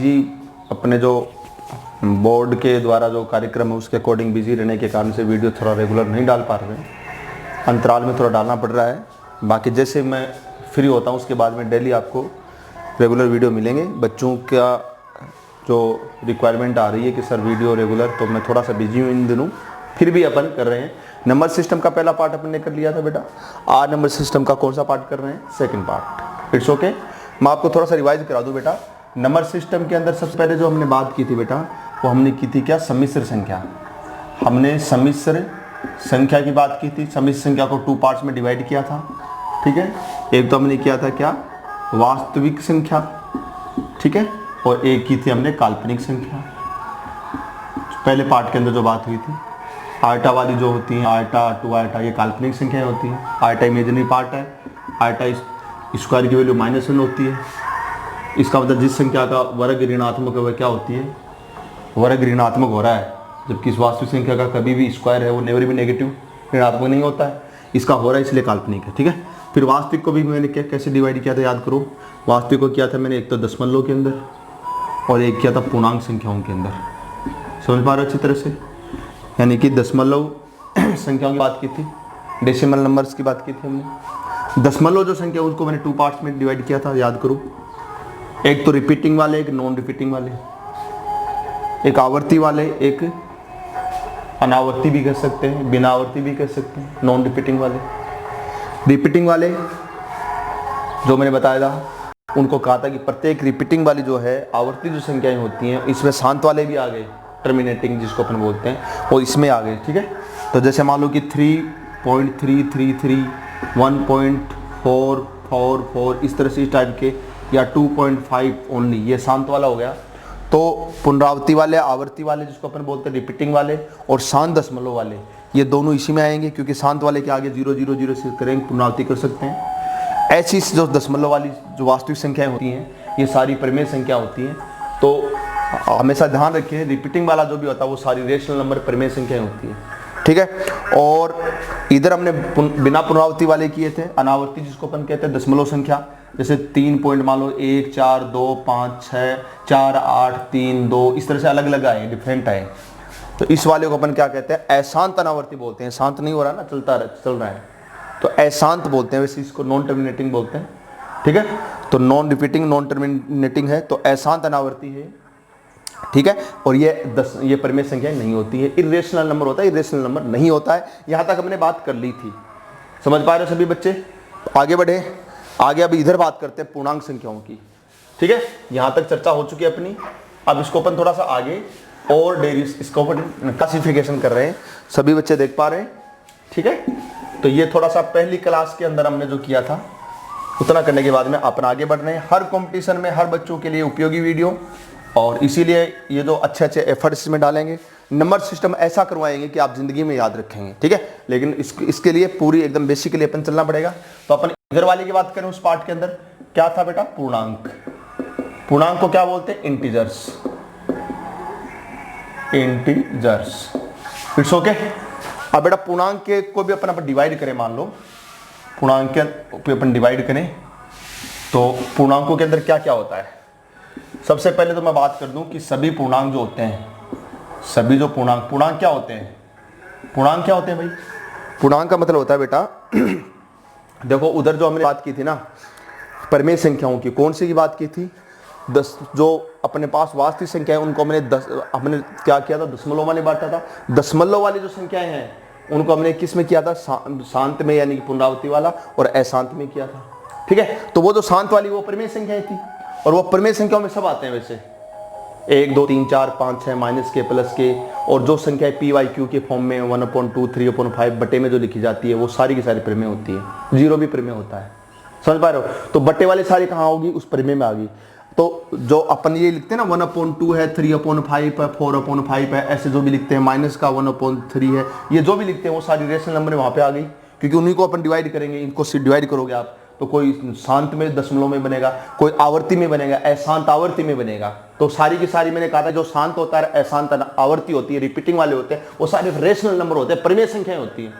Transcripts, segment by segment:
जी अपने जो बोर्ड के द्वारा जो कार्यक्रम है उसके अकॉर्डिंग बिजी रहने के कारण से वीडियो थोड़ा रेगुलर नहीं डाल पा रहे हैं, अंतराल में थोड़ा डालना पड़ रहा है। बाकी जैसे मैं फ्री होता हूँ उसके बाद में डेली आपको रेगुलर वीडियो मिलेंगे। बच्चों का जो रिक्वायरमेंट आ रही है कि सर वीडियो रेगुलर, तो मैं थोड़ा सा बिजी हूँ इन दिनों, फिर भी अपन कर रहे हैं। नंबर सिस्टम का पहला पार्ट अपन ने कर लिया था बेटा, आज नंबर सिस्टम का कौन सा पार्ट कर रहे हैं? Second part. It's okay. मैं आपको थोड़ा सा रिवाइज करा दूं बेटा। नंबर सिस्टम के अंदर सबसे पहले जो हमने बात की थी बेटा, वो हमने की थी क्या? सम्मिश्र संख्या। हमने सम्मिश्र संख्या की बात की थी। सम्मिश्र संख्या को 2 पार्ट्स में डिवाइड किया था, ठीक है। एक तो हमने किया था क्या? वास्तविक संख्या, ठीक है, और एक की थी हमने काल्पनिक संख्या। पहले पार्ट के अंदर जो बात हुई थी, आयटा वाली जो होती है, आयटा 2 आयटा, ये काल्पनिक संख्याएं होती हैं। आयटा इमेजिनरी पार्ट है। आयटा स्क्वायर की वैल्यू -1 होती है। इसका मतलब जिस संख्या का वर्ग ऋणात्मक है वह क्या होती है? वर्ग ऋणात्मक हो रहा है, जबकि इस वास्तविक संख्या का कभी भी स्क्वायर है वो नेवर भी नेगेटिव ऋणात्मक नहीं होता है। इसका हो रहा है इसलिए काल्पनिक है, ठीक है। फिर वास्तविक को भी मैंने कैसे डिवाइड किया था याद करो। वास्तविक को किया था मैंने एक तो दशमलव के अंदर और एक किया था पूर्णांक संख्याओं के अंदर। समझ पा रहे हो अच्छी तरह से? यानी कि दशमलव संख्याओं की बात की थी, डेसिमल नंबर्स की बात की थी हमने। दशमलव जो संख्या उसको मैंने 2 पार्ट्स में डिवाइड किया था, याद करो। एक तो रिपीटिंग वाले, एक नॉन रिपीटिंग वाले, एक आवर्ती वाले, एक अनावर्ती भी कह सकते हैं, बिना आवर्ती भी कह सकते हैं। नॉन रिपीटिंग वाले, रिपीटिंग वाले जो मैंने बताया था, उनको कहा था कि प्रत्येक रिपीटिंग वाली जो है आवर्ती जो संख्याएं होती हैं, इसमें शांत वाले भी आ गए, टर्मिनेटिंग जिसको अपन बोलते हैं, वो इसमें आ गए, ठीक है। तो जैसे मान लो कि 3.333, 1.444, इस तरह से इस टाइप के, या 2.5 ओनली, ये शांत वाला हो गया। तो पुनरावृत्ति वाले, आवर्ती वाले जिसको अपन बोलते हैं, रिपीटिंग वाले, और शांत दशमलव वाले, ये दोनों इसी में आएंगे, क्योंकि शांत वाले के आगे 0 0 0 से करेंगे, पुनरावृत्ति कर सकते हैं। ऐसी जो दशमलव वाली जो वास्तविक संख्याएं होती हैं, ये सारी परिमेय संख्या होती हैं। तो हमेशा ध्यान रखें, रिपीटिंग वाला जो भी होता है वो सारी रेशनल नंबर परिमेय संख्याएं होती हैं, ठीक है। और इधर हमने बिना पुनरावृत्ति वाले किए थे, अनावर्ती जिसको अपन कहते हैं दशमलव संख्या, जैसे 3 पॉइंट मान लो 1 4 2 5 6 4 8 3 2, इस तरह से अलग अलग आए, डिफरेंट आए। तो इस वाले को अपन क्या कहते हैं? अशांत अनावर्ती बोलते हैं। शांत नहीं हो रहा ना, चल रहा है, तो अशांत बोलते हैं। वैसे इसको नॉन टर्मिनेटिंग बोलते हैं, ठीक है। तो नॉन रिपीटिंग, नॉन टर्मिनेटिंग है, तो अशांत अनावर्ती है, ठीक है। और ये परिमेय संख्या नहीं होती है, इरेशनल नंबर होता है, इरेशनल नंबर नहीं होता है। यहां तक हमने बात कर ली थी, समझ पा रहे हो सभी बच्चे? आगे बढ़े, आगे अब इधर बात करते हैं पूर्णांक संख्याओं की, ठीक है। यहां तक चर्चा हो चुकी है अपनी। अब इसको अपन थोड़ा सा आगे और इसको क्लासिफिकेशन कर रहे हैं, सभी बच्चे देख पा रहे हैं, ठीक है। तो ये थोड़ा सा पहली क्लास के अंदर हमने जो किया था उतना करने के बाद में अपन आगे बढ़ रहे हैं। हर कंपटीशन में हर बच्चों के लिए उपयोगी वीडियो, और इसीलिए ये जो अच्छे अच्छे एफर्ट्स में डालेंगे, नंबर सिस्टम ऐसा करवाएंगे कि आप जिंदगी में याद रखेंगे, ठीक है। लेकिन इसके लिए पूरी एकदम बेसिकली अपन चलना पड़ेगा। तो अपन इधर वाले की बात करें, उस पार्ट के अंदर क्या था बेटा? पूर्णांक। पूर्णांक को क्या बोलते हैं? इंटीजर्स। Integers, it's okay. अब बेटा पूर्णांक के को भी अपन डिवाइड करें, मान लो पूर्णांक के अपन डिवाइड करें, तो पूर्णांकों के अंदर क्या क्या होता है? सबसे पहले तो मैं बात कर दूं कि सभी पूर्णांक जो होते हैं, सभी जो पूर्णांक क्या होते हैं? पूर्णांक क्या होते हैं भाई? पूर्णांक का मतलब होता है बेटा, देखो उधर जो हमने बात की थी ना परिमेय संख्याओं की, कौन सी की बात की थी? 10 जो अपने पास वास्तविक संख्या है उनको हमने क्या किया था? दशमलव वाले बांटा था। दशमलव वाली जो संख्याएं हैं उनको हमने किस में किया था? शांत में, यानी कि पुनरावृत्ति वाला, और अशांत में किया था, ठीक है। तो वो जो शांत वाली वो परिमेय संख्याएं थी, और वो परिमेय संख्याओं में सब आते हैं वैसे, 1 2 3 4 5 6 माइनस के, प्लस के, और जो संख्या PYQ के फॉर्म में 1/2 3/5 बटे में जो लिखी जाती है वो सारी की सारी परिमेय होती है। 0 भी परिमेय होता है, समझ पा रहे हो? तो बटे वाली सारी कहाँ होगी? उस परिमेय में आ गई। तो जो अपन ये लिखते हैं ना 1/2 है, 3/5 है, 4/5 है, ऐसे जो भी लिखते हैं, माइनस का 1/3 है, ये जो भी लिखते हैं वो सारी रेशनल नंबर वहाँ पे आ गई, क्योंकि उन्हीं को अपन डिवाइड करेंगे। इनको डिवाइड करोगे आप तो कोई शांत में दशमलव में बनेगा, कोई आवर्ती में बनेगा, अशांत आवर्ती में बनेगा। तो सारी की सारी मैंने कहा था जो शांत होता है, अशांत आवर्ती होती है, रिपीटिंग वाले होते हैं, वो सारे रेशनल नंबर होते हैं, परिमेय संख्याएं होती हैं,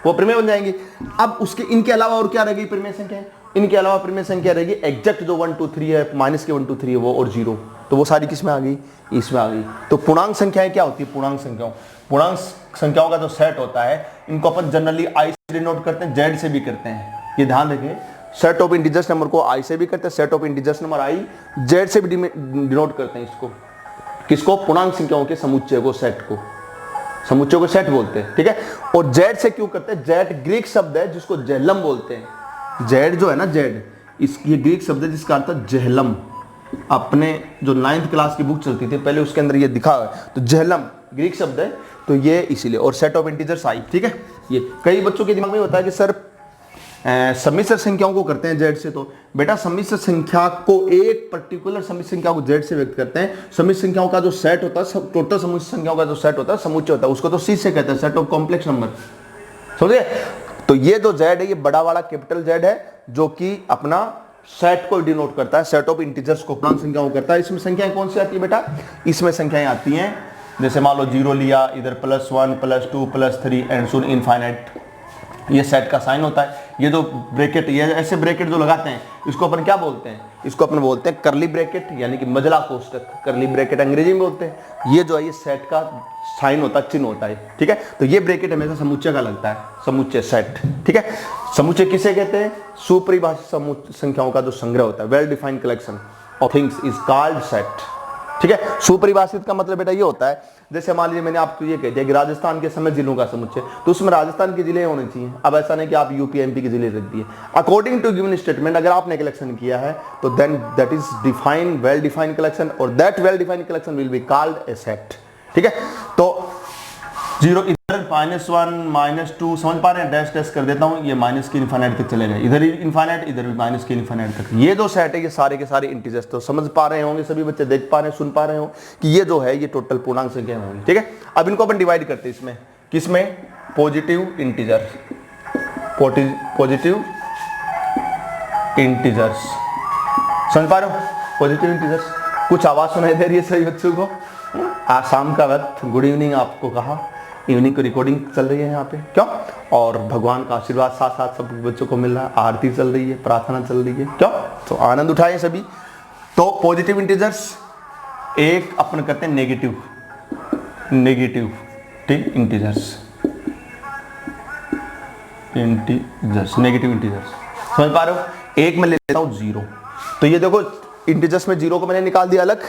वो परिमेय बन जाएंगी। अब उसके इनके अलावा और क्या रहेगी? परिमेय संख्याएं। इनके अलावा परिमेय संख्या रहेगी एग्जैक्ट जो 1 2 3 है, माइनस के 1 2 3 है वो, और 0। तो वो सारी किस में आ गई, इसमें आ गई। तो पूर्णांक संख्याएं क्या होती है, पूर्णांक संख्याओं का जो सेट होता है इनको अपन जनरली आई से डिनोट करते हैं, जेड से भी करते हैं। ये ध्यान रखें, सेट ऑफ इंटीजर्स नंबर को आई से भी करते हैं, set of integers number I Z से भी डिनोट करते हैं इसको। किसको, पूर्णांक संख्याओं के समुच्चय को, सेट को, समुच्चय को सेट बोलते हैं, ठीक है। और जेड से क्यों करते हैं, जेड ग्रीक शब्द है जिसको जेहलम बोलते हैं। जेड जो है ना, जेड ये ग्रीक शब्द है जिसका अर्थ है जेहलम। अपने जो 9th क्लास की बुक चलती थी पहले उसके अंदर ये दिखा है, तो जेहलम ग्रीक शब्द है, तो ये इसीलिए। और सेट ऑफ इंटीजर्स आई, ठीक है। ये कई बच्चों के दिमाग में होता है कि सर सम्मिश्र संख्याओं को करते हैं जेड से, तो बेटा सम्मिश्र संख्या को, एक पर्टिकुलर सम्मिश्र संख्या को जेड से व्यक्त करते हैं। सम्मिश्र संख्याओं का जो सेट होता है, टोटल सम्मिश्र संख्याओं का जो सेट होता है, समुच्चय होता है, उसको तो सी से कहते हैं, सेट ऑफ कॉम्प्लेक्स नंबर, समझे। तो ये जो जेड है ये बड़ा वाला कैपिटल जेड है जो कि अपना सेट को डिनोट करता है, सेट ऑफ इंटीजर्स को, पूर्णांक संख्याओं को करता है। इसमें संख्याएं कौन सी आती है बेटा, इसमें संख्याएं आती हैं जैसे मान लो 0 लिया, इधर +1 +2 +3 एंड सो इनफाइनाइट, ये सेट का साइन होता है। ये जो ब्रैकेट, ये ऐसे ब्रैकेट जो लगाते हैं इसको अपन क्या बोलते हैं, इसको अपन बोलते हैं करली ब्रैकेट, यानी कि मजला कोष्टक, करली ब्रैकेट अंग्रेजी में बोलते हैं। ये जो है ये सेट का साइन होता है, चिन्ह होता है, ठीक है। तो ये ब्रैकेट हमेशा समुच्चय का लगता है, समुच्चय सेट, ठीक है। समुच्चय किसे कहते हैं, सुपरिभाषित संख्याओं का जो संग्रह होता है, well defined collection of things is called set, ठीक है। सुपरिभाषित का मतलब बेटा ये होता है, जैसे मान लीजिए मैंने आपको ये कह दिया कि राजस्थान के समय जिलों का समुच्चय, तो उसमें राजस्थान के जिले होने चाहिए। अब ऐसा नहीं कि आप यूपी एमपी के जिले रख दिए। अकॉर्डिंग टू गिवन स्टेटमेंट अगर आपने कलेक्शन किया है तो then that is define, well defined collection, और that well defined collection will be called a set, ठीक है। तो 0 इधर -1 -2 समझ पा रहे हैं, डैश डैश कर देता हूं, ये माइनस के इनफाइनाइट तक चले गए, इधर इनफाइनाइट, इधर भी माइनस के इनफाइनाइट तक। ये जो सेट है ये सारे के सारे इंटीजर्स, तो समझ पा रहे होंगे सभी बच्चे, देख पा रहे हैं, सुन पा रहे हो कि ये जो है ये टोटल पूर्णांक संख्या होंगी, ठीक है। अब इनको अपन डिवाइड करते हैं इसमें, किसमें, पॉजिटिव इंटीजर, पॉजिटिव इंटीजर्स, समझ पा रहे हो, पॉजिटिव इंटीजर्स। कुछ आवाज सुनाई दे रही है सभी बच्चों को, आज शाम का वक्त, गुड इवनिंग आपको कहा, इवनिंग की रिकॉर्डिंग चल रही है यहाँ पे, क्यों, और भगवान का आशीर्वाद साथ साथ सब बच्चों को मिल रहा है, आरती चल रही है, प्रार्थना चल रही है, क्यों, तो आनंद उठाए सभी। तो पॉजिटिव इंटीजर्स, एक अपन करते हैं नेगेटिव, ठीक, इंटीजर्स, नेगेटिव इंटीजर्स, समझ पा रहे हो। एक में ले लेता हूं 0, तो ये देखो इंटीजर्स में 0 को मैंने निकाल दिया अलग।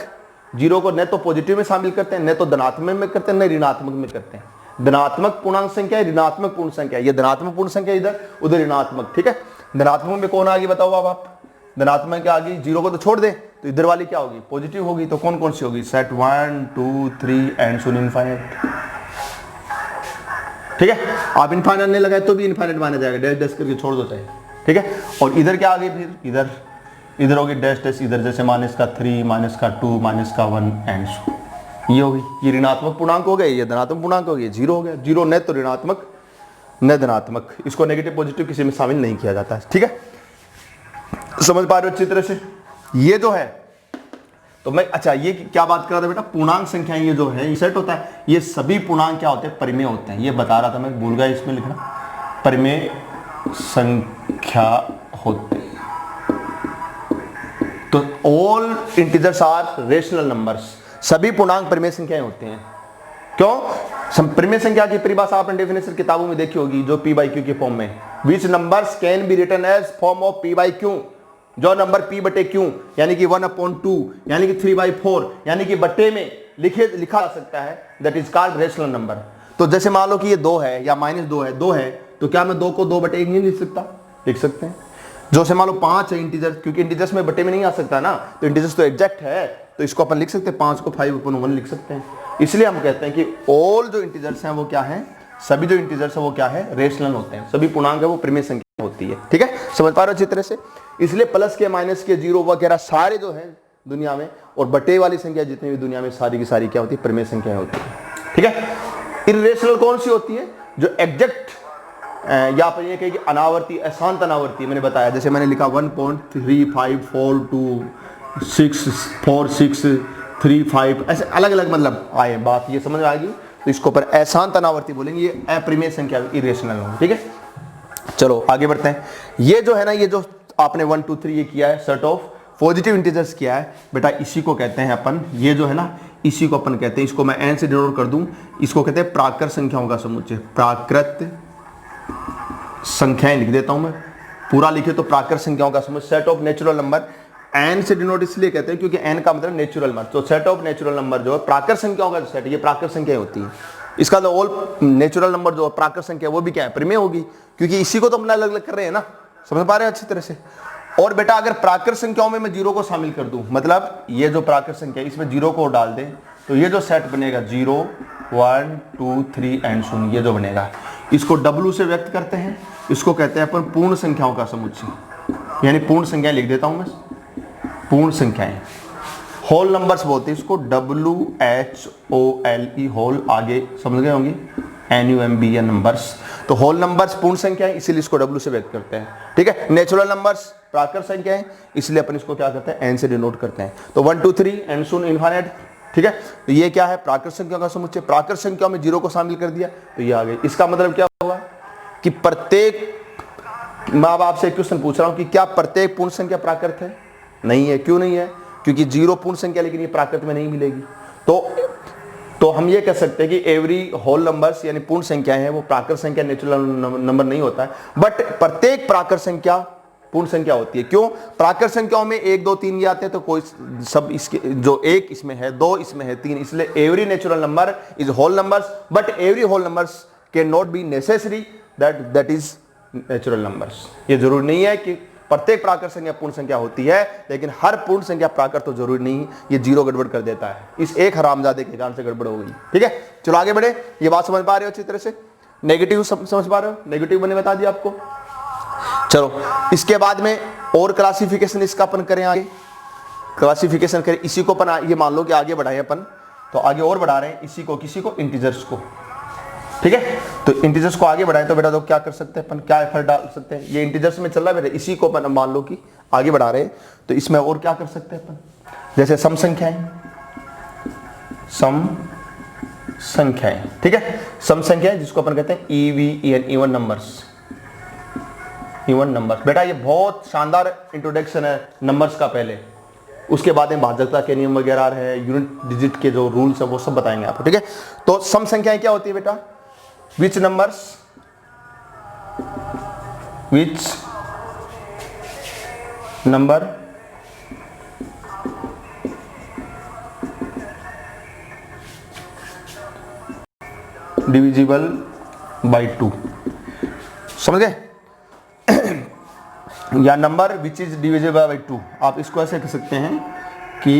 0 को न तो पॉजिटिव में शामिल करते हैं, न तो धनात्मक में करते हैं, न ऋणात्मक में करते हैं। धनात्मक पूर्णांक संख्या है, ऋणात्मक पूर्ण संख्या, ये धनात्मक पूर्ण संख्या इधर, उधर ऋणात्मक, ठीक है। धनात्मक में कौन आ गई बताओ अब आप, धनात्मक क्या आ गई, 0 को तो छोड़ दे, तो इधर वाली क्या होगी, पॉजिटिव होगी। तो कौन कौन सी होगी, सेट 1 2 3 एंड सो इनफाइनाइट, ठीक है। आप इनफाइनाइट नहीं लगाए तो भी इनफाइनाइट माना जाएगा, डैश डैश करके छोड़ दो चाहे, ठीक है। और इधर क्या आ गई, फिर इधर होगी डैश डैश, इधर जैसे -3 -2 -1 एंड सो, ये होगी, ये ऋणात्मक पूर्णांक हो गए, ये धनात्मक पूर्णांक हो गए, 0 हो गया। 0 न तो ऋणात्मक न धनात्मक, इसको नेगेटिव पॉजिटिव किसी में शामिल नहीं किया जाता है, ठीक है। समझ पा रहे हो अच्छी तरह से। ये जो है, तो मैं, अच्छा ये क्या बात कर रहा था बेटा, पूर्णांक संख्या ये जो है ये सेट होता है, ये सभी पूर्णांक क्या होते हैं, परिमेय होते हैं। ये बता रहा था मैं, भूल गया इसमें लिखना, परिमेय संख्या होते हैं। तो all integers are rational numbers, सभी पूर्णांक परिमेय संख्याएं होते हैं। क्यों, परिमेय संख्या की परिभाषा आपने डेफिनेशन किताबों में देखी होगी, जो p/q के फॉर्म में, which numbers can be written as form of p/q, जो नंबर p/q यानी कि 1/2 यानी कि 3/4 यानी कि बट्टे में लिखा जा सकता है, that is called rational number. तो जैसे मान लो कि ये 2 है या -2 है, तो क्या मैं 2 को 2/1 नहीं लिख सकता, लिख सकते हैं। जो से मान लो 5 है इंटीजर, क्योंकि इंटीजर्स में बट्टे में नहीं आ सकता ना, तो इंटीजर्स तो एग्जैक्ट है, तो इसको अपन लिख सकते हैं, 5 को 5/1 लिख सकते हैं। इसलिए हम कहते हैं कि ऑल जो इंटीजर्स हैं वो क्या है, सभी जो इंटीजर्स है वो क्या है, रेशनल होते हैं। सभी पूर्णांक है वो परिमेय संख्या होती है, ठीक है, समझ पा रहे हो अच्छी तरह से। इसलिए प्लस के, माइनस के, 0 वगैरह सारे जो है दुनिया में, और बटे वाली संख्या जितनी भी दुनिया में, सारी की सारी क्या होती है, परिमेय संख्या होती है, ठीक है। इर्रेशनल कौन सी होती है, जो एग्जैक्ट, या पर ये कहे कि अनावर्ती, अशांत अनावर्ती, मैंने बताया, जैसे मैंने लिखा 1.35426463 ऐसे अलग अलग मतलब आए, बात ये समझ आ गई, तो इसको पर अशांत अनावर्ती बोलेंगे, ये अपरिमेय संख्या, इरेशनल हो, ठीक है। चलो आगे बढ़ते हैं। ये जो है ना, ये जो आपने 1 2 3 ये किया है, सेट ऑफ पॉजिटिव इंटीजर्स क्या है बेटा, इसी को कहते हैं अपन, ये जो है ना इसी को अपन कहते हैं, इसको मैं n से डिनोट कर दूं, इसको कहते हैं प्राकृत संख्याओं का समुच्चय। प्राकृत संख्याएं लिख देता हूं मैं, पूरा लिखे तो प्राकृत संख्याओं का समुच्चय, set of natural number. n से डिनोट इसलिए कहते हैं क्योंकि n का मतलब नेचुरल नंबर, तो सेट ऑफ नेचुरल नंबर जो है प्राकृत संख्याओं का सेट, ये प्राकृत संख्याएं होती है। इसका तो ऑल नेचुरल नंबर जो प्राकृत संख्या वो भी क्या है, प्रमेय होगी, क्योंकि इसी को तो अपना अलग अलग कर रहे हैं ना, समझ पा रहे हैं अच्छी तरह से। और बेटा अगर प्राकृत संख्याओं में मैं जीरो को शामिल कर दूं, मतलब ये जो प्राकृत संख्या है इसमें जीरो को डाल दें, तो ये जो सेट बनेगा 0 1 2 3 एंड 0, ये जो बनेगा इसको W से व्यक्त करते हैं, इसको कहते हैं अपन पूर्ण संख्याओं का समुच्चय, यानी पूर्ण संख्याएं लिख देता हूं मैं, पूर्ण संख्याएं, होल नंबर्स बोलते हैं इसको, WHOLE होल, आगे समझ गए होंगे, NUMBR नंबर्स, तो होल नंबर्स पूर्ण संख्या है, इसीलिए इसको W से व्यक्त करते हैं, ठीक है। नेचुरल नंबर्स प्राकृत संख्या है, इसलिए अपन इसको क्या करते हैं, n से डिनोट करते हैं, तो 1 2 3 एंड सोन इनफाइनाइट, ठीक है। तो ये क्या है, प्राकृत संख्या का समुच्चय, प्राकृत संख्या में जीरो को शामिल कर दिया तो ये आ गई। इसका मतलब क्या हुआ कि प्रत्येक, मैं अब आपसे एक क्वेश्चन पूछ रहा हूं कि क्या प्रत्येक पूर्ण संख्या प्राकृत है? नहीं है। क्यों नहीं है? क्योंकि जीरो पूर्ण संख्या, लेकिन ये प्राकृत में नहीं मिलेगी। तो हम ये कह सकते हैं कि एवरी होल नंबर्स यानी पूर्ण संख्या है वो प्राकृत संख्या नेचुरल नंबर नहीं होता है, बट प्रत्येक प्राकृत संख्या पूर्ण संख्या होती है। क्यों? प्राकृत संख्याओं में 1 2 3 ये आते हैं, तो कोई सब इसके जो 1 इसमें है, 2 इसमें है, 3, इसलिए every natural number is whole numbers, but every whole numbers can not be necessary that is natural numbers. ये जरूरी नहीं है कि प्रत्येक प्राकृत संख्या पूर्ण संख्या होती है, लेकिन हर पूर्ण संख्या प्राकृत तो जरूरी नहीं, ये जीरो गड़बड़ कर देता है, इस एक हरामजादे के कारण से गड़बड़ हो गई, ठीक है। चलो आगे बढ़े, ये बात समझ पा रहे हो अच्छी तरह से? नेगेटिव समझ पा रहे हो? नेगेटिव मैंने बता दिया आपको। चलो इसके बाद में और क्लासिफिकेशन इसका अपन करें, आगे क्लासिफिकेशन करें, इसी को अपन ये मान लो कि आगे बढ़ाए अपन, तो आगे और बढ़ा रहे हैं इसी को, किसी को, इंटीजर्स को, ठीक है। तो इंटीजर्स को आगे बढ़ाएं तो बेटा तो क्या कर सकते हैं अपन, क्या एफर्ट डाल सकते हैं, ये इंटीजर्स में चल रहा है बेटा, इसी को अपन मान लो कि आगे बढ़ा रहे हैं, तो इसमें और क्या कर सकते हैं अपन, जैसे सम संख्याएं, सम संख्याएं, ठीक है। सम संख्याएं जिसको अपन कहते हैं EVEN, even numbers, even numbers. बेटा ये बहुत शानदार इंट्रोडक्शन है नंबर्स का, पहले उसके बाद में भाजकता के नियम वगैरह है, यूनिट डिजिट के जो रूल्स है वो सब बताएंगे आपको, ठीक है। तो सम संख्याएं क्या होती है बेटा, which numbers number divisible by 2, समझ गए? या number which is divisible by 2, आप इसको ऐसे कह सकते हैं कि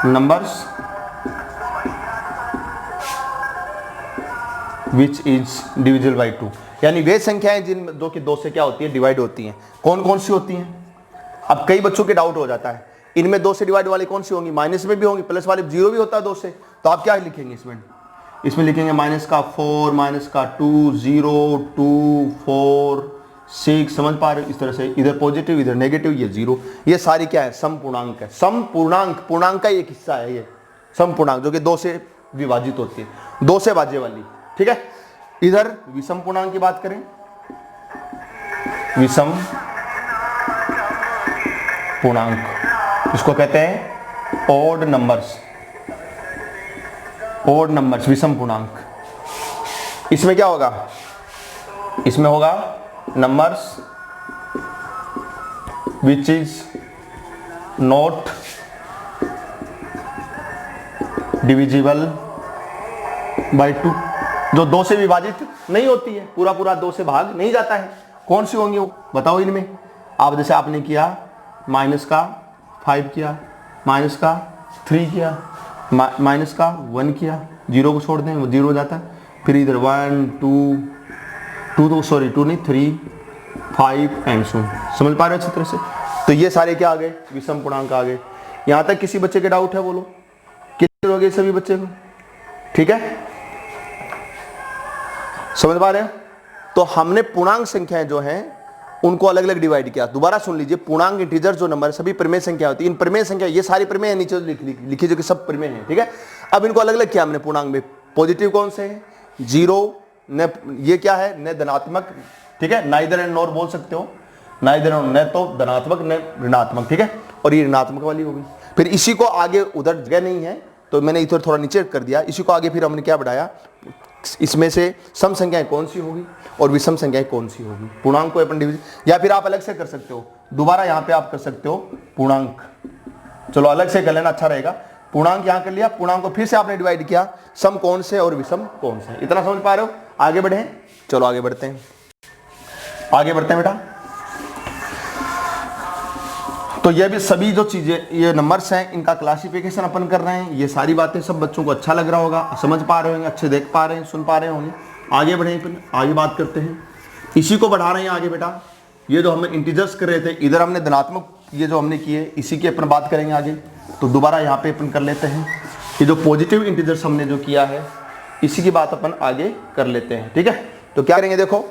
numbers which is divisible by 2, यानी वे संख्याएं जिन जो कि 2 से क्या होती है, डिवाइड होती हैं। कौन कौन सी होती हैं? अब कई बच्चों के डाउट हो जाता है, इनमें 2 से डिवाइड वाली कौन सी होंगी? माइनस में भी होंगी, प्लस वाले 0 भी होता है 2 से, तो आप क्या लिखेंगे इसमें? इसमें लिखेंगे माइनस का 4, माइनस का 2, 0 2 4 6, समझ पा रहे हो? इस तरह से इधर पॉजिटिव इधर नेगेटिव, ये 0, ये सारी क्या है, सम पूर्णांक है। सम पूर्णांक, पूर्णांक का एक हिस्सा है ये सम पूर्णांक, जो कि 2 से विभाजित होती है, 2 से भाज्य वाली, ठीक है। इधर विषम पूर्णांक की बात करें, विषम पूर्णांक इसको कहते हैं ओड नंबर्स, ओड नंबर्स, विषम पूर्णांक। इसमें क्या होगा? इसमें होगा numbers which is not divisible by 2, जो 2 से विभाजित नहीं होती है, पूरा पूरा 2 से भाग नहीं जाता है। कौन सी होंगी वो बताओ इनमें? आप जैसे आपने किया माइनस का 5 किया, माइनस का 3 किया, माइनस का 1 किया, 0 को छोड़ दें वो 0 हो जाता है, फिर इधर 1 2 सॉरी 2 नहीं 3 5 एंड सो, समझ पा रहे हो अच्छी तरह से? तो ये सारे क्या आ गए, विषम पूर्णांक आ गए। यहां तक किसी बच्चे के डाउट है बोलो? कितने हो गए सभी बच्चे को? ठीक है, समझ पा रहे हो? तो हमने पूर्णांक संख्याएं जो हैं उनको अलग अलग डिवाइड किया। दोबारा सुन लीजिए, पूर्णांक इंटीजर जो नंबर सभी प्रमेय संख्या होती है, इन प्रमेय संख्या ये सारी प्रमेय है, नीचे लिखी जो कि सब प्रमेय है, ठीक है। अब इनको अलग अलग किया हमने पूर्णांक में। पॉजिटिव कौन से है? 0 न, ये क्या है? न धनात्मक, ठीक है, नाइदर एंड नॉर बोल सकते हो, ना इधर न तो धनात्मक न ऋणात्मक, ठीक है, और ये ऋणात्मक वाली होगी। फिर इसी को आगे, उधर जगह नहीं है तो मैंने इधर थोड़ा नीचे कर दिया, इसी को आगे फिर हमने क्या बढ़ाया, इसमें से सम संख्याएं कौन सी होगी और विषम संख्याएं कौन सी होगी, पूर्णांक को अपन डिवीजन, या फिर आप अलग से कर सकते हो, दोबारा यहाँ पे आप कर सकते हो पूर्णांक, चलो अलग से कर लेना अच्छा रहेगा। पूर्णांक यहाँ कर लिया, पूर्णांक को फिर से आपने डिवाइड किया, सम कौन से और विषम कौन से, इतना समझ पा रहे हो। आगे बढ़े, चलो आगे बढ़ते हैं, आगे बढ़ते हैं बेटा। तो ये भी सभी जो चीजें, ये नंबर्स हैं, इनका क्लासिफिकेशन अपन कर रहे हैं, ये सारी बातें सब बच्चों को अच्छा लग रहा होगा, समझ पा रहे होंगे, अच्छे देख पा रहे हैं, सुन पा रहे होंगे। आगे बढ़े, फिर आगे बात करते हैं, इसी को बढ़ा रहे हैं आगे बेटा। ये जो हम इंटीजर्स कर रहे थे, इधर हमने धनात्मक ये जो हमने किए, इसी की अपन बात करेंगे आगे। तो दोबारा यहाँ पे अपन कर लेते हैं, ये जो पॉजिटिव इंटीजर्स हमने जो किया है, इसी की बात अपन आगे कर लेते हैं, ठीक है। तो क्या करेंगे, देखो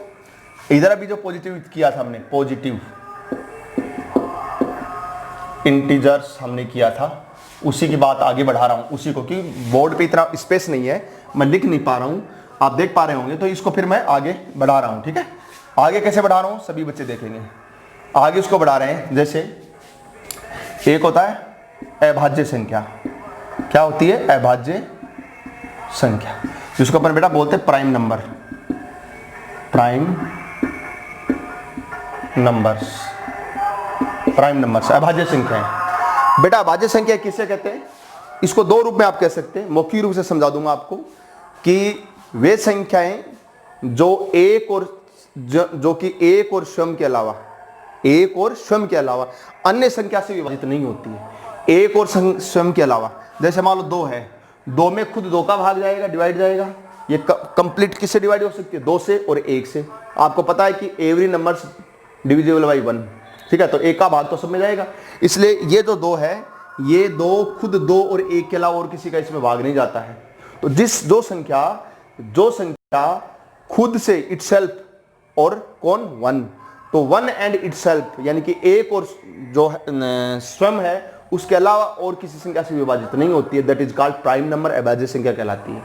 इधर अभी जो पॉजिटिव किया था हमने, पॉजिटिव इंटीजर्स हमने किया था, उसी की बात आगे बढ़ा रहा हूं, उसी को, कि बोर्ड पे इतना स्पेस नहीं है, मैं लिख नहीं पा रहा हूं, आप देख पा रहे होंगे, तो इसको फिर मैं आगे बढ़ा रहा हूं, ठीक है। आगे कैसे बढ़ा रहा हूं सभी बच्चे देखेंगे। आगे उसको बढ़ा रहे हैं, जैसे एक होता है अभाज्य संख्या, क्या होती है, अभाज्य संख्या, जिसको अपन बेटा बोलते हैं prime number, prime numbers, prime numbers, अभाज्य संख्याएं। बेटा अभाज्य संख्या किसे कहते हैं, इसको दो रूप में आप कह सकते हैं, मौखिक रूप से समझा दूंगा आपको, कि वे संख्याएं जो एक और जो कि एक और स्वयं के अलावा, एक और स्वयं के अलावा अन्य संख्या से विभाजित नहीं होती है, एक और स्वयं के अलावा। जैसे मान लो 2 है, 2 में खुद 2 का भाग जाएगा, डिवाइड जाएगा, ये कंप्लीट किससे डिवाइड हो सकती है, 2 से और 1 से। आपको पता है कि एवरी नंबर्स डिविजिबल बाई 1, ठीक है, तो 1 का भाग तो सब में जाएगा, इसलिए ये जो 2 है, ये 2 खुद 2 और 1 के अलावा और किसी का इसमें भाग नहीं जाता है। तो जो संख्या खुद से इटसेल्फ, और कौन, 1, तो 1 एंड इटसेल्फ, यानी कि एक और जो स्वयं है उसके अलावा और किसी संख्या से विभाजित नहीं होती है, that is called prime number, अभाज्य संख्या कहलाती है।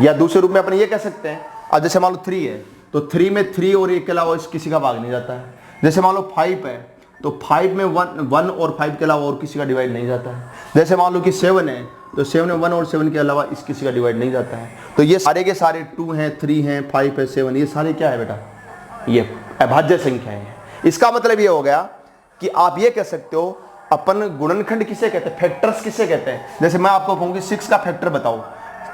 या दूसरे रूप में अपन ये कह सकते हैं, अब जैसे मान लो 3 है, तो 3 में 3 और 1 के अलावा किसी का भाग नहीं जाता है। जैसे मान लो 5 है, तो 5 में 1 और 5 के अलावा और किसी का डिवाइड नहीं जाता है। जैसे मान लो कि 7 है, तो 7 में 1 और 7 के अलावा इस किसी का डिवाइड नहीं जाता है। तो ये सारे के सारे 2 हैं, 3 हैं, 5 है, 7, ये सारे क्या है बेटा, ये अभाज्य संख्याएं हैं। इसका मतलब ये हो गया कि आप ये कह सकते हो, अपन गुणनखंड किसे कहते हैं, फैक्टर्स किसे कहते हैं। जैसे मैं आपको कहूँगी 6 का फैक्टर बताओ,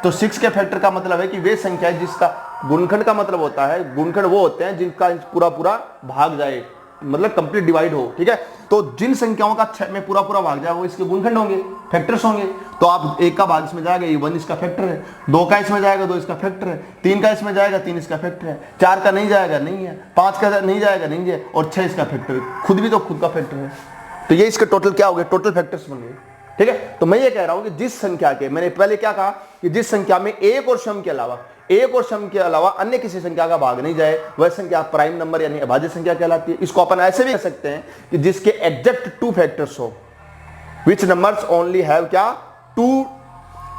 तो 6 के फैक्टर का मतलब है कि वे संख्याएं जिसका गुणनखंड का मतलब होता है, गुणनखंड वो होते हैं जिनका पूरा पूरा भाग जाए, मतलब कंप्लीट डिवाइड हो, ठीक है। तो जिन संख्याओं का 6 में पूरा पूरा भाग जाए वो इसके गुणनखंड होंगे, फैक्टर्स होंगे। तो आप 1 का भाग इसमें जाएगा, ये 1 इसका फैक्टर है, 2 का इसमें जाएगा, 2 इसका फैक्टर है, 3 का इसमें जाएगा, 3 इसका फैक्टर है, 4 का नहीं जाएगा, नहीं है, 5 का नहीं जाएगा, नहीं है, और 6 इसका फैक्टर है, खुद भी तो खुद का फैक्टर है। तो ये इसके टोटल क्या हो गए, टोटल फैक्टर्स बन गए, ठीक है। तो मैं ये कह रहा हूं कि जिस संख्या के, मैंने पहले क्या कहा कि जिस संख्या में एक और स्वयं के अलावा अन्य किसी संख्या का भाग नहीं जाए, वह संख्या प्राइम नंबर यानी अभाज्य संख्या कहलाती है। इसको अपन ऐसे भी कह सकते हैं कि जिसके एग्जैक्ट 2 फैक्टर्स हो, विच नंबर्स ओनली हैव क्या, 2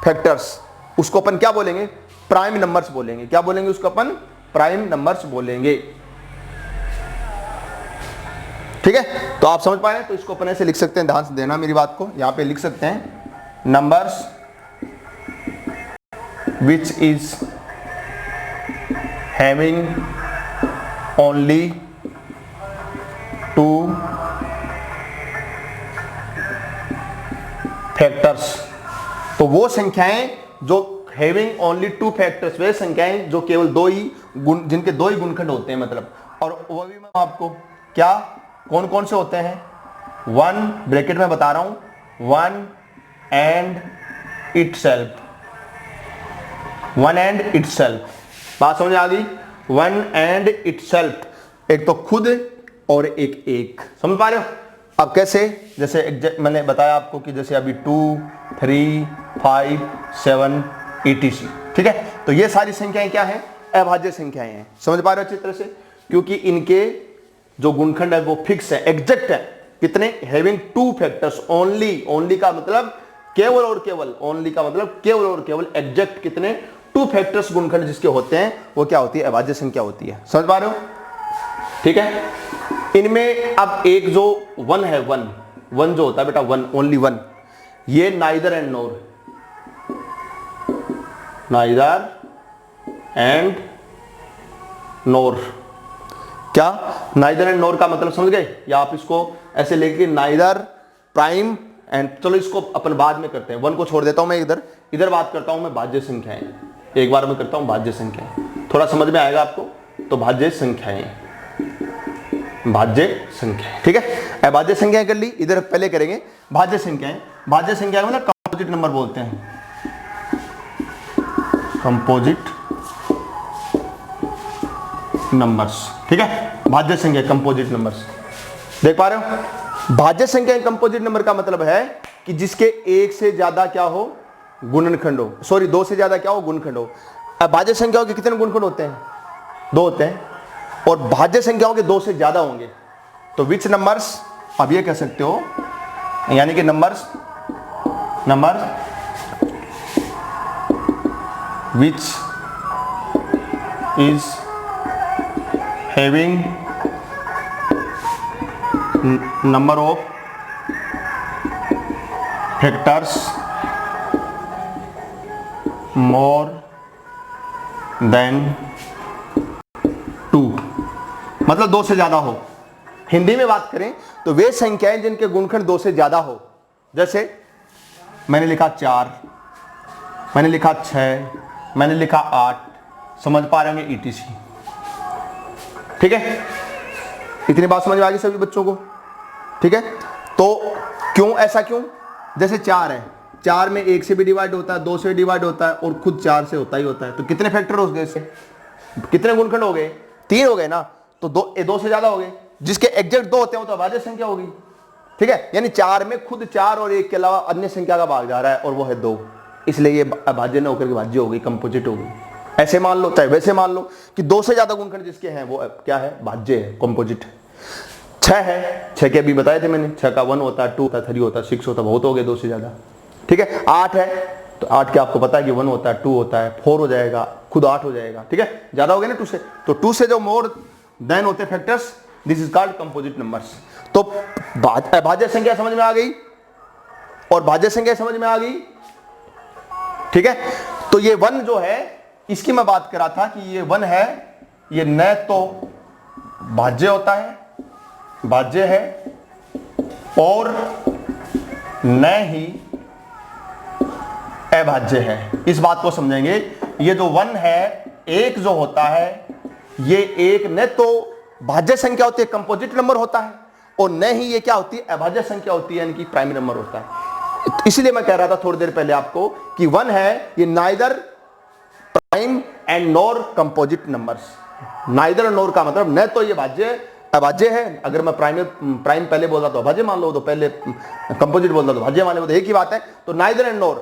फैक्टर्स, उसको अपन क्या बोलेंगे, प्राइम नंबर्स बोलेंगे। क्या बोलेंगे उसको अपन, प्राइम नंबर्स बोलेंगे, ठीक है। तो आप समझ पाए, तो इसको अपन ऐसे लिख सकते हैं, ध्यान से देना मेरी बात को, यहां पे लिख सकते हैं, numbers which is having only 2 factors. तो वो संख्याएं जो हैविंग ओनली 2 फैक्टर्स, वे संख्याएं जो केवल 2 ही जिनके 2 ही गुणनखंड होते हैं, मतलब, और वो भी मैं आपको क्या कौन कौन से होते हैं, 1 ब्रैकेट में बता रहा हूं, 1 एंड इटसेल्फ, 1 एंड इटसेल्फ, बात समझ आ गई, 1 एंड इटसेल्फ, एक तो खुद और एक समझ पा रहे हो। अब कैसे, जैसे मैंने बताया आपको कि जैसे अभी 2, 3, 5, 7 etc, ठीक है। तो ये सारी संख्याएं क्या है, अभाज्य संख्याएं हैं, समझ पा रहे हो अच्छी तरह से, क्योंकि इनके जो गुणनखंड है वो फिक्स है, एग्जैक्ट है, कितने, हैविंग 2 फैक्टर्स ओनली, ओनली का मतलब केवल और केवल, ओनली का मतलब केवल और केवल, एग्जैक्ट कितने, 2 फैक्टर्स गुणनखंड जिसके होते हैं वो क्या होती है, अभाज्य संख्या होती है, समझ पा रहे हो, ठीक है। इनमें अब एक जो वन है, वन जो होता है बेटा, वन, ओनली वन, ये neither and nor, neither and nor. क्या नाइदर एंड नोर का मतलब समझ गए? या आप इसको ऐसे लेके नाइदर प्राइम एंड, चलो इसको अपन बाद में करते हैं, वन को छोड़ देता हूं मैं, इधर बात करता हूं मैं भाज्य संख्याएं। एक बार मैं करता हूं भाज्य संख्याएं, थोड़ा समझ में आएगा आपको। तो भाज्य संख्याएं, भाज्य संख्याएं, ठीक है। अभाज्य संख्याएं कर ली, इधर पहले करेंगे भाज्य संख्याएं। भाज्य संख्याएं मतलब कंपोजिट नंबर बोलते हैं, कंपोजिट नंबर्स, ठीक है। भाज्य संख्या कंपोजिट नंबर्स, देख पा रहे हो? भाज्य संख्या कंपोजिट नंबर का मतलब है कि जिसके एक से ज्यादा क्या हो, गुणनखंड हो, सॉरी दो से ज्यादा क्या हो, गुणनखंड हो। भाज्य संख्याओं के कितने गुणनखंड होते हैं? दो होते हैं। और भाज्य संख्याओं के दो से ज्यादा होंगे तो विच नंबर्स, अब ये कह सकते हो, यानी कि number which is having number of factors more than 2, मतलब दो से ज्यादा हो। हिंदी में बात करें तो वे संख्याएं जिनके गुणनखंड दो से ज्यादा हो, जैसे मैंने लिखा 4, मैंने लिखा 6, मैंने लिखा 8, समझ पा रहे होंगे, ETC, ठीक है। इतनी बात समझ में आ गई सभी बच्चों को, ठीक है। तो क्यों, ऐसा क्यों? जैसे 4 है, 4 में 1 से भी डिवाइड होता है, 2 से भी डिवाइड होता है और खुद 4 से होता ही होता है। तो कितने फैक्टर हो गए इससे, कितने गुणनखंड हो गए? 3 हो गए ना। तो दो से ज्यादा हो गए, जिसके एग्जैक्ट 2 होते हैं वो तो अभाज्य संख्या होगी, ठीक है। यानी 4 में खुद 4 और 1 के अलावा अन्य संख्या का भाग जा रहा है और वो है 2, इसलिए ये अभाज्य न होकर के भाज्य हो गई, कंपोजिट हो गई। ऐसे मान लो, चाहे वैसे मान लो कि 2 से ज्यादा गुणनखंड जिसके हैं वो क्या है, भाज्य है, कंपोजिट। 6 है, 6 के अभी बताए थे मैंने, 6 का 1 होता है, 2 होता है, 3 होता है, 6 होता है, बहुत हो गए 2 से ज्यादा, ठीक है। 8 है तो 8 के आपको पता है कि 1 होता है, 2 होता है, 4 हो जाएगा, खुद 8 हो जाएगा, ठीक है। ज्यादा हो गए ना 2 से, तो 2 से जो मोर देन होते factors, this is called composite numbers. तो भाज्य संख्या समझ में आ गई और भाज्य संख्या समझ में आ गई, ठीक है। तो ये 1 जो है, इसकी मैं बात कर रहा था कि ये 1 है, ये न तो भाज्य होता है, भाज्य है, और न ही अभाज्य है। इस बात को समझेंगे। ये जो 1 है, एक जो होता है, ये एक न तो भाज्य संख्या होती है, कंपोजिट नंबर होता है, और न ही ये क्या होती है, अभाज्य संख्या होती है, यानी कि प्राइमरी नंबर होता है। इसलिए मैं कह रहा था थोड़ी देर पहले आपको कि 1 है, ये neither prime and nor composite numbers. Neither nor का मतलब न तो ये भाज्य अभाज्य है, अगर मैं प्राइम पहले बोल रहा तो अभाज्य मान लो, तो पहले कंपोजिट बोल रहा तो भाज्य मान लो, तो एक ही बात है। तो नाइदर एंड नॉर,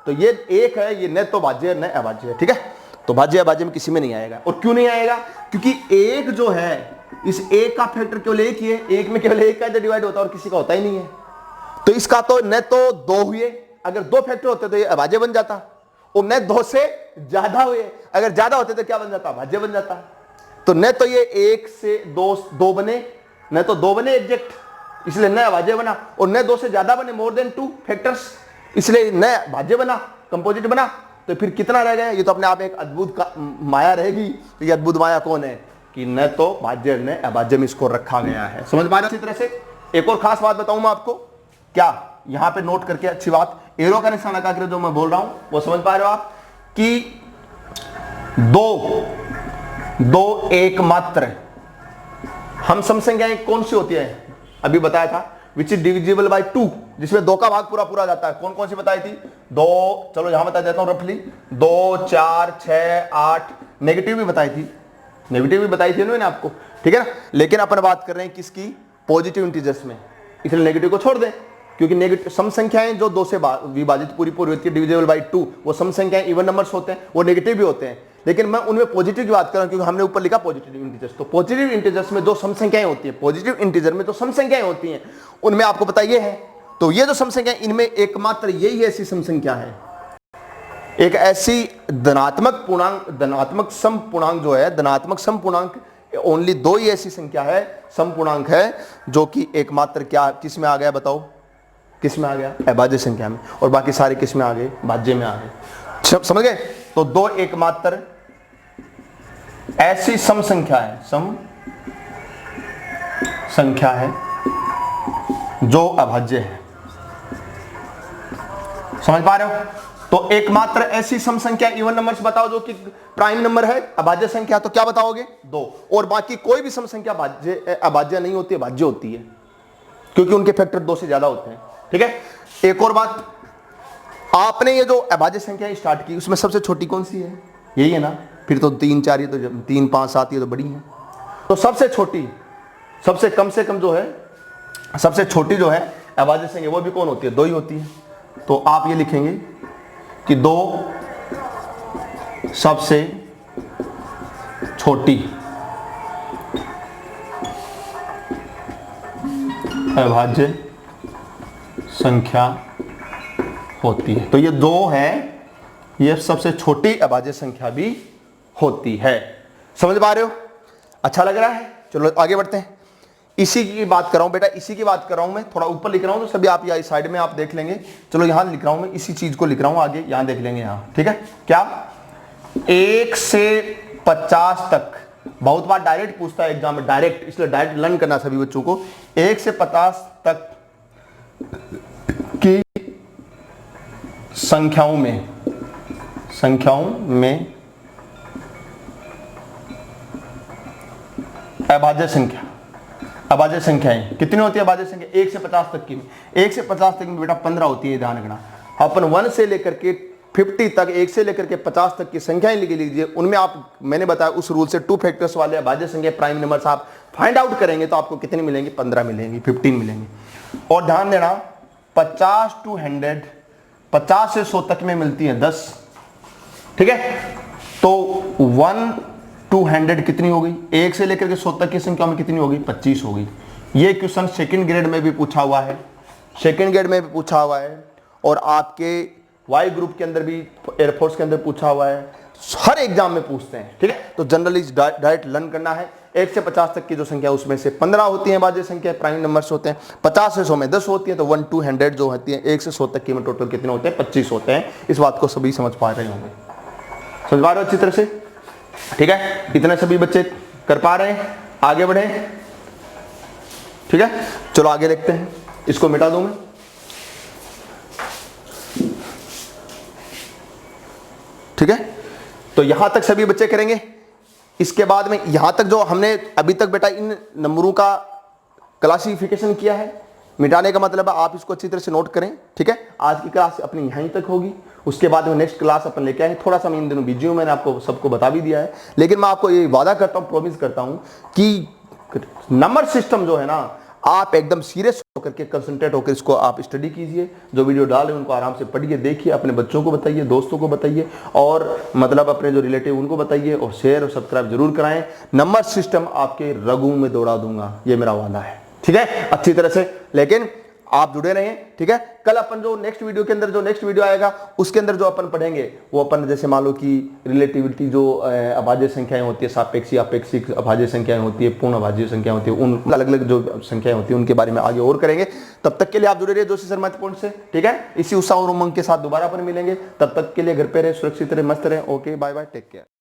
तो ये एक है, ये न तो भाज्य है न अभाज्य है, ठीक है। तो भाज्य अभाज्य में किसी में नहीं आएगा। और क्यों नहीं आएगा? क्योंकि एक जो है, इस एक का फैक्टर केवल एक ही है, एक में केवल एक का डिवाइड होता है और किसी का होता ही नहीं है। तो इसका तो न तो 2 हुए, अगर 2 फैक्टर होते तो ये अभाज्य बन जाता, और न 2 से ज्यादा हुए, अगर ज्यादा होते तो क्या बन जाता, भाज्य बन जाता। तो न तो ये 1 से 2 बने, न तो 2 बने एग्जैक्ट, इसलिए न अभाज्य बना, और न 2 से ज्यादा बने, मोर देन 2 फैक्टर्स, इसलिए न भाज्य बना, कंपोजिट बना। तो फिर कितना रह गया? ये तो अपने आप एक अद्भुत माया रहेगी। तो ये अद्भुत माया कौन है कि न तो भाज्य न अभाज्य में इसको रखा गया है। समझ पा रहे हो? इसी तरह से एक और खास बात बताऊं मैं आपको, क्या यहां पे नोट करके अच्छी बात, एरो का निशान लगा कर जो मैं बोल रहा हूं वो समझ पा रहे हो आप, कि दो एकमात्र हम सम संख्याएं कौन सी होती है? अभी बताया था, विच इज डिविजिबल बाय 2, जिसमें 2 का भाग पूरा पूरा जाता है। कौन कौन सी बताई थी? 2, चलो यहां बता देता हूं रफली, 2, 4, 6, 8, नेगेटिव भी बताई थी, नेगेटिव भी बताई थी मैंने आपको, ठीक है ना। लेकिन अपन बात कर रहे हैं किसकी? पॉजिटिव इंटीजर्स में, इसलिए नेगेटिव को छोड़ दें, क्योंकि नेगेटिव सम संख्याएं जो 2 से विभाजित पूरी होती है, डिविजिबल बाय 2, वो सम संख्याएं इवन नंबर्स होते हैं, वो नेगेटिव भी होते हैं। लेकिन मैं उनमें पॉजिटिव की बात कर रहा हूं, क्योंकि हमने ऊपर लिखा पॉजिटिव इंटीजर्स। तो पॉजिटिव इंटीजर्स में जो सम संख्याएं होती हैं, पॉजिटिव इंटीजर में जो सम संख्याएं होती हैं, उनमें आपको पता ये है। तो ये जो सम संख्याएं, इनमें एकमात्र यही ऐसी सम संख्या है, एक ऐसी धनात्मक पूर्णांक, धनात्मक सम पूर्णांक जो है, धनात्मक सम पूर्णांक ओनली 2 ही ऐसी संख्या है, समपूर्णांक है, जो कि एकमात्र क्या किस में आ गया बताओ, किस में आ गया, अभाज्य संख्या में, और बाकी सारे किस में आ गए, भाज्य में आ गए। समझ गए? तो 2 एकमात्र ऐसी सम संख्या है, सम संख्या है जो अभाज्य है। समझ पा रहे हो? तो एकमात्र ऐसी सम संख्या इवन नंबर्स बताओ जो कि प्राइम नंबर है, अभाज्य संख्या, तो क्या बताओगे? 2। और बाकी कोई भी सम संख्या अभाज्य नहीं होती है, भाज्य होती है, क्योंकि उनके फैक्टर 2 से ज्यादा होते हैं। ठीक है? एक और बात, आपने ये जो अभाज्य संख्या स्टार्ट की उसमें सबसे छोटी कौन सी है? यही है ना? फिर तो 3 4, ये तो 3 5 7 ये तो बड़ी है। तो सबसे छोटी, सबसे कम से कम जो है, सबसे छोटी जो है अभाज्य संख्या वो भी कौन होती है? 2 ही होती है। तो आप ये लिखेंगे कि 2 सबसे छोटी अभाज्य संख्या होती है। तो ये 2 है, ये सबसे छोटी अभाज्य संख्या भी होती है। समझ पा रहे हो? अच्छा लग रहा है? चलो आगे बढ़ते हैं। इसी की बात कर रहा हूं बेटा, इसी की बात कर रहा हूं मैं, थोड़ा ऊपर लिख रहा हूं तो सभी आप यहाँ साइड में आप देख लेंगे। चलो यहां लिख रहा हूं मैं, इसी चीज को लिख रहा हूं, आगे यहां देख लेंगे यहां। ठीक है? क्या 1 से 50 तक, बहुत बार डायरेक्ट पूछता है एग्जाम में, डायरेक्ट, इसलिए डायरेक्ट लर्न करना सभी बच्चों को। 1 से 50 तक की संख्याओं में अभाज्य संख्याएं कितनी होती है? अभाज्य संख्या 1 से 50 तक की। 1 से 50 तक में बेटा 15 होती है, ध्यान रखना। अपन 1 से लेकर के 50 तक, 1 से लेकर के 50 तक की संख्याएं लिख लीजिए। उनमें आप, मैंने बताया उस रूल से 2 फैक्टर्स वाले अभाज्य संख्या प्राइम नंबर्स आप फाइंड आउट करेंगे तो आपको कितनी मिलेंगी? 15 मिलेंगी, 15 मिलेंगी। और ध्यान देना, 50 to 100, 50 से 100 तक में मिलती है 10। ठीक है? तो 1 to 100 कितनी हो गई? 1 से लेकर के 100 तक की संख्या में कितनी हो गई? 25 हो गई। ये क्वेश्चन सेकंड ग्रेड में भी पूछा हुआ है, सेकंड ग्रेड में भी पूछा हुआ है, और आपके वाई ग्रुप के अंदर भी, एयरफोर्स के अंदर पूछा हुआ है, हर एग्जाम में पूछते हैं। ठीक है? तो जनरली डायरेक्ट लर्न करना है। 1 से 50 तक की जो संख्या उसमें से 15 होती है अभाज्य संख्या, प्राइम नंबर्स होते हैं। 50 से 100 में 10 होती है, तो 1 to 100 जो होती है, 1 से 100 तक की में टोटल कितने होते हैं? 25 होते हैं। इस बात को सभी समझ पा रहे होंगे, समझ पा रहे हो अच्छी तरह से? ठीक है? इतने सभी बच्चे कर पा रहे हैं? आगे बढ़े। ठीक है? चलो आगे देखते हैं। इसको मिटा दूं मैं। ठीक है? तो यहां तक सभी बच्चे करेंगे। इसके बाद में यहां तक जो हमने अभी तक बेटा इन नंबरों का क्लासिफिकेशन किया है, मिटाने का मतलब है आप इसको अच्छी तरह से नोट करें। ठीक है? आज की क्लास अपनी यहीं तक होगी, उसके बाद में नेक्स्ट क्लास अपन लेके आएंगे। थोड़ा सा मैं इन दिनों बिजी हूं, मैंने आपको सबको बता भी दिया है, लेकिन मैं आपको ये वादा करता हूं, प्रॉमिस करता हूं कि नंबर सिस्टम जो है ना, आप एकदम सीरियस होकर के, कंसंट्रेट होकर इसको आप स्टडी कीजिए। जो वीडियो डाले उनको आराम से पढ़िए, देखिए, अपने बच्चों को बताइए, दोस्तों को बताइए, और मतलब अपने जो रिलेटिव उनको बताइए, और शेयर और सब्सक्राइब जरूर कराएं। नंबर सिस्टम आपके रगों में दौड़ा दूंगा, ये मेरा वादा है। ठीक है? अच्छी तरह से, लेकिन आप जुड़े रहें। ठीक है? कल अपन जो नेक्स्ट वीडियो के अंदर, जो नेक्स्ट वीडियो आएगा उसके अंदर जो अपन पढ़ेंगे वो अपन, जैसे मान लो कि रिलेटिविटी, जो अभाज्य संख्याएं होती है, सापेक्षी अपेक्षिक अभाज्य संख्याएं होती है, पूर्ण अभाज्य संख्या होती है, उन अलग अलग जो संख्याएं होती है उनके बारे में आगे और करेंगे। तब तक के लिए आप जुड़े रहिए जोशी सर महत्वपूर्ण से। ठीक है? इसी उत्साह और उमंग के साथ दोबारा अपन मिलेंगे। तब तक के लिए घर पे रहे, सुरक्षित रहे, मस्त रहे। Okay, bye bye, take care.